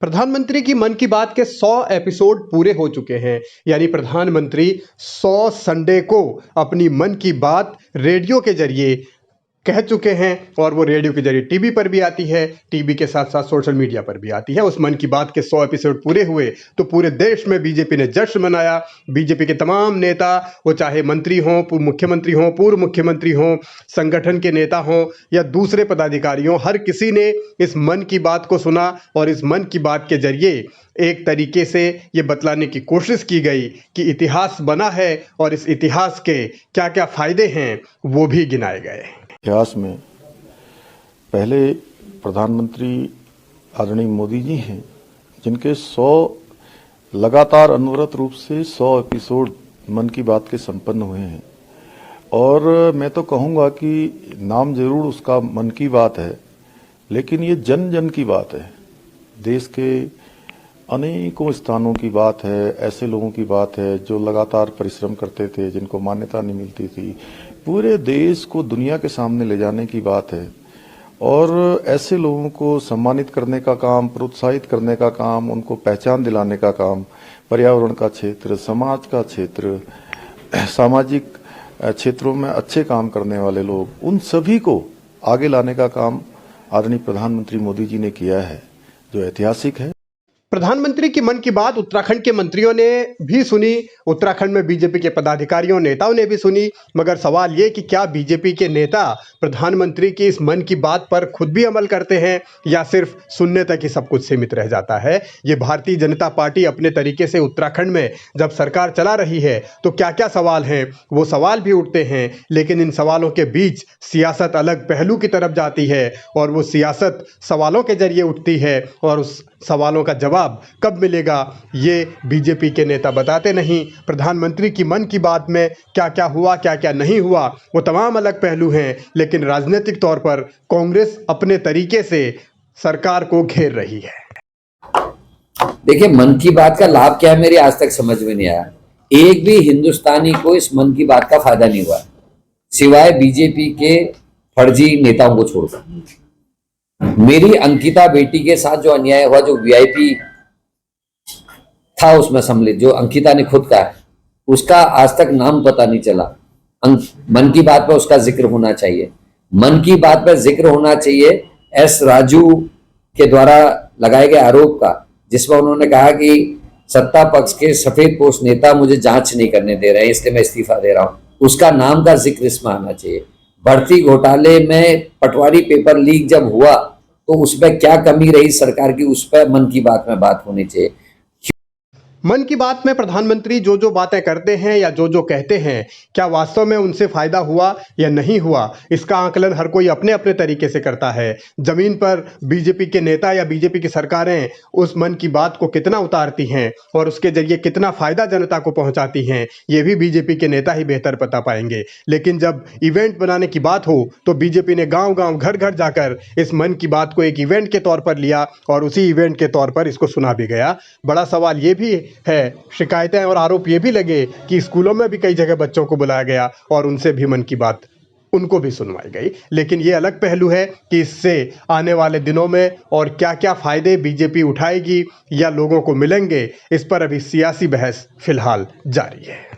प्रधानमंत्री की मन की बात के 100 एपिसोड पूरे हो चुके हैं। यानी प्रधानमंत्री 100 संडे को अपनी मन की बात रेडियो के जरिए कह चुके हैं और वो रेडियो के जरिए टीवी पर भी आती है, टीवी के साथ साथ सोशल मीडिया पर भी आती है। उस मन की बात के 100 एपिसोड पूरे हुए तो पूरे देश में बीजेपी ने जश्न मनाया। बीजेपी के तमाम नेता, वो चाहे मंत्री हों, मुख्यमंत्री हों, पूर्व मुख्यमंत्री हों, संगठन के नेता हों या दूसरे पदाधिकारी हों, हर किसी ने इस मन की बात को सुना और इस मन की बात के जरिए एक तरीके से ये बतलाने की कोशिश की गई कि इतिहास बना है और इस इतिहास के क्या क्या फायदे हैं वो भी गिनाए गए। इतिहास में पहले प्रधानमंत्री आदरणीय मोदी जी हैं जिनके 100 लगातार अनवरत रूप से 100 एपिसोड मन की बात के संपन्न हुए हैं। और मैं तो कहूँगा कि नाम जरूर उसका मन की बात है, लेकिन ये जन जन की बात है। देश के अनेकों स्थानों की बात है, ऐसे लोगों की बात है जो लगातार परिश्रम करते थे, जिनको मान्यता नहीं मिलती थी। पूरे देश को दुनिया के सामने ले जाने की बात है और ऐसे लोगों को सम्मानित करने का काम, प्रोत्साहित करने का काम, उनको पहचान दिलाने का काम, पर्यावरण का क्षेत्र, समाज का क्षेत्र, सामाजिक क्षेत्रों में अच्छे काम करने वाले लोग, उन सभी को आगे लाने का काम आदरणीय प्रधानमंत्री मोदी जी ने किया है, जो ऐतिहासिक है। प्रधानमंत्री की मन की बात उत्तराखंड के मंत्रियों ने भी सुनी, उत्तराखंड में बीजेपी के पदाधिकारियों, नेताओं ने भी सुनी। मगर सवाल ये कि क्या बीजेपी के नेता प्रधानमंत्री की इस मन की बात पर खुद भी अमल करते हैं या सिर्फ सुनने तक ही सब कुछ सीमित रह जाता है। ये भारतीय जनता पार्टी अपने तरीके से उत्तराखंड में जब सरकार चला रही है तो क्या क्या सवाल हैं, वो सवाल भी उठते हैं। लेकिन इन सवालों के बीच सियासत अलग पहलू की तरफ जाती है और वो सियासत सवालों के जरिए उठती है और उस सवालों का जवाब कब मिलेगा ये बीजेपी के नेता बताते नहीं। प्रधानमंत्री की मन की बात में क्या क्या हुआ, क्या क्या नहीं हुआ, वो तमाम अलग पहलू हैं। लेकिन राजनीतिक तौर पर कांग्रेस अपने तरीके से सरकार को घेर रही है। देखिए, मन की बात का लाभ क्या है मेरी आज तक समझ में नहीं आया। एक भी हिंदुस्तानी को इस मन की बात का फायदा नहीं हुआ, सिवाय बीजेपी के फर्जी नेताओं को छोड़कर। मेरी अंकिता बेटी के साथ जो अन्याय हुआ, जो वीआईपी था उसमें सम्मिलित, जो अंकिता ने खुद कहा, उसका आज तक नाम पता नहीं चला। मन की बात पर उसका जिक्र होना चाहिए। मन की बात पर जिक्र होना चाहिए एस राजू के द्वारा लगाए गए आरोप का, जिसमें उन्होंने कहा कि सत्ता पक्ष के सफेदपोश नेता मुझे जांच नहीं करने दे रहे हैं, इसलिए मैं इस्तीफा दे रहा हूं। उसका नाम का जिक्र इसमें आना चाहिए। भर्ती घोटाले में पटवारी पेपर लीक जब हुआ तो उसमें क्या कमी रही सरकार की, उस पर मन की बात में बात होनी चाहिए। मन की बात में प्रधानमंत्री जो जो बातें करते हैं या जो जो कहते हैं, क्या वास्तव में उनसे फायदा हुआ या नहीं हुआ, इसका आकलन हर कोई अपने अपने तरीके से करता है। जमीन पर बीजेपी के नेता या बीजेपी की सरकारें उस मन की बात को कितना उतारती हैं और उसके जरिए कितना फायदा जनता को पहुंचाती हैं, ये भी बीजेपी के नेता ही बेहतर बता पाएंगे। लेकिन जब इवेंट बनाने की बात हो तो बीजेपी ने गाँव गाँव घर घर जाकर इस मन की बात को एक इवेंट के तौर पर लिया और उसी इवेंट के तौर पर इसको सुना भी गया। बड़ा सवाल ये भी है, शिकायतें और आरोप ये भी लगे कि स्कूलों में भी कई जगह बच्चों को बुलाया गया और उनसे भी मन की बात उनको भी सुनवाई गई। लेकिन ये अलग पहलू है कि इससे आने वाले दिनों में और क्या क्या फायदे बीजेपी उठाएगी या लोगों को मिलेंगे, इस पर अभी सियासी बहस फिलहाल जारी है।